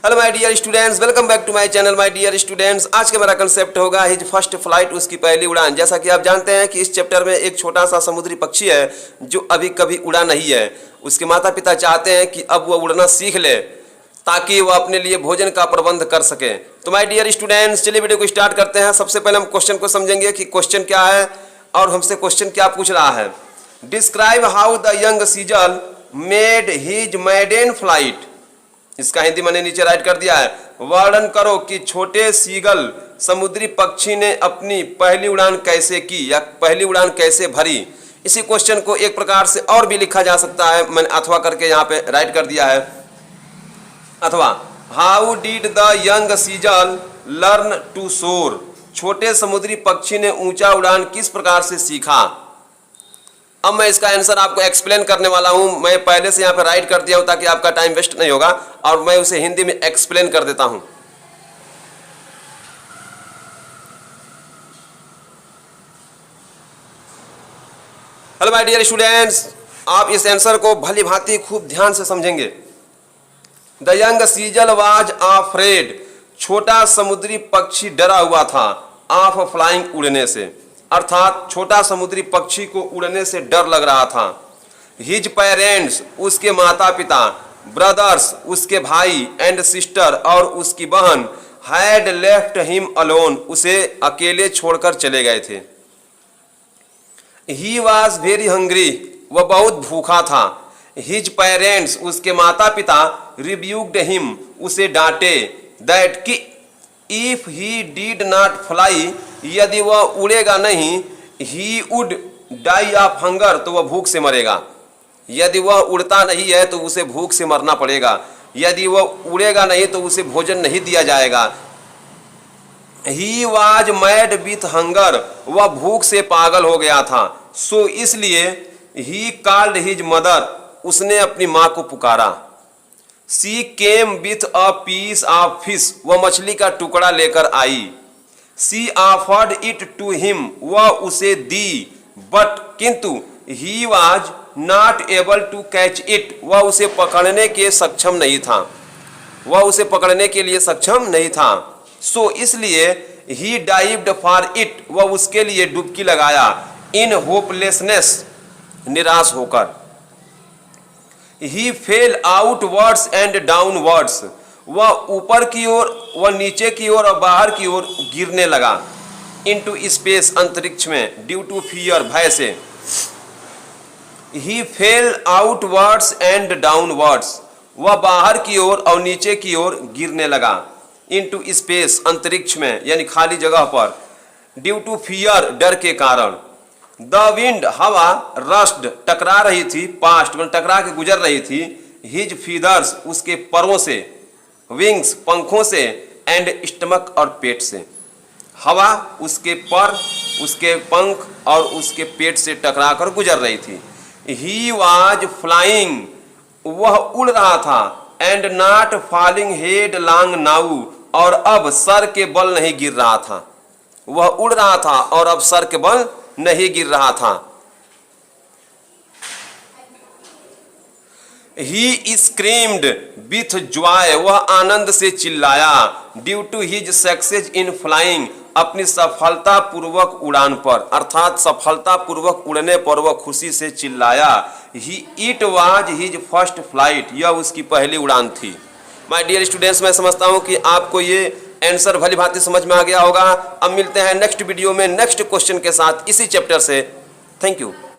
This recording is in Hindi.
Hello my dear students, welcome back to my channel my dear students. आज का मेरा कंसेप्ट होगा हिज फर्स्ट फ्लाइट, उसकी पहली उड़ान। जैसा कि आप जानते हैं कि इस चैप्टर में एक छोटा सा समुद्री पक्षी है जो अभी कभी उड़ा नहीं है। उसके माता पिता चाहते हैं कि अब वह उड़ना सीख ले ताकि वह अपने लिए भोजन का प्रबंध कर सके। तो माय डियर स्टूडेंट्स, चलिए वीडियो को स्टार्ट करते हैं। सबसे पहले हम क्वेश्चन को समझेंगे कि क्वेश्चन क्या है और हमसे क्वेश्चन क्या पूछ रहा है। Describe how the young सीजल made his Madden flight. इसका हिंदी मैंने नीचे राइट कर दिया है। वर्णन करो कि छोटे सीगल समुद्री पक्षी ने अपनी पहली उड़ान कैसे की या पहली उड़ान कैसे भरी। इसी क्वेश्चन को एक प्रकार से और भी लिखा जा सकता है, मैंने अथवा करके यहाँ पे राइट कर दिया है। अथवा how did the young seagull learn to soar. छोटे समुद्री पक्षी ने ऊंचा उड़ान किस प्रकार से सीखा। अब मैं इसका आंसर आपको एक्सप्लेन करने वाला हूं। मैं पहले से यहाँ पे राइट कर दिया हूं ताकि आपका टाइम वेस्ट नहीं होगा, और मैं उसे हिंदी में एक्सप्लेन कर देता हूं। हेलो माय डियर स्टूडेंट्स, आप इस आंसर को भली भांति खूब ध्यान से समझेंगे। The young सीजल was afraid. छोटा समुद्री पक्षी डरा हुआ था ऑफ फ्लाइंग, उड़ने से, अर्थात छोटा समुद्री पक्षी को उड़ने से डर लग रहा था। हिज पेरेंट्स, उसके माता पिता, ब्रदर्स, उसके भाई, एंड सिस्टर, और उसकी बहन, हैड लेफ्ट हिम अलोन, उसे अकेले छोड़कर चले गए थे। ही वॉज वेरी हंग्री, वह बहुत भूखा था। हिज पेरेंट्स, उसके माता पिता, रिब्यूक्ड हिम, उसे डांटे, दैट कि if he did not fly, यदि वह उड़ेगा नहीं, he would die of hunger, तो वह भूख से मरेगा। यदि वह उड़ता नहीं है तो उसे भूख से मरना पड़ेगा। यदि वह उड़ेगा नहीं तो उसे भोजन नहीं दिया जाएगा। He was mad with hunger, वह भूख से पागल हो गया था। सो इसलिए ही कॉल्ड हिज मदर, उसने अपनी माँ को पुकारा। She came with a piece of fish, वह मछली का टुकड़ा लेकर आई। She offered it to him, वह उसे दी, बट किंतु he was not able to catch it, वह उसे पकड़ने के सक्षम नहीं था। वह उसे पकड़ने के लिए सक्षम नहीं था। सो इसलिए ही डाइव्ड फॉर इट, वह उसके लिए डुबकी लगाया। इन होपलेसनेस, निराश होकर। ही फेल आउटवर्ड्स एंड डाउनवर्ड्स, वह ऊपर की ओर, वह नीचे की ओर और बाहर की ओर गिरने लगा। इनटू स्पेस, अंतरिक्ष में। ड्यू टू फियर, भय से। ही फेल आउटवर्ड्स एंड डाउनवर्ड्स, वह बाहर की ओर और नीचे की ओर गिरने लगा। इनटू स्पेस, अंतरिक्ष में यानी खाली जगह पर। ड्यू टू फियर, डर के कारण। द विंड, हवा, रस्ट, टकरा रही थी, पास्ट में टकरा के गुजर रही थी। हिज फीदर्स, उसके परों से। विंग्स, पंखों से। एंड स्टमक, और पेट से। हवा उसके पर, उसके पंख और उसके पेट से टकराकर गुजर रही थी। ही वाज फ्लाइंग, वह उड़ रहा था। And not falling head long now, और अब सर के बल नहीं गिर रहा था। वह उड़ रहा था और अब सर के बल नहीं गिर रहा था। ही स्क्रीम्ड विथ जॉय, वह आनंद से चिल्लाया। Due to his success in flying, अपनी सफलता पूर्वक उड़ान पर, अर्थात सफलता पूर्वक उड़ने पर वह खुशी से चिल्लाया। He it was his first flight, यह उसकी पहली उड़ान थी। माय डियर स्टूडेंट्स, मैं समझता हूं कि आपको ये आंसर भली भांति समझ में आ गया होगा। अब मिलते हैं नेक्स्ट वीडियो में नेक्स्ट क्वेश्चन के साथ इसी चैप्टर से। Thank you.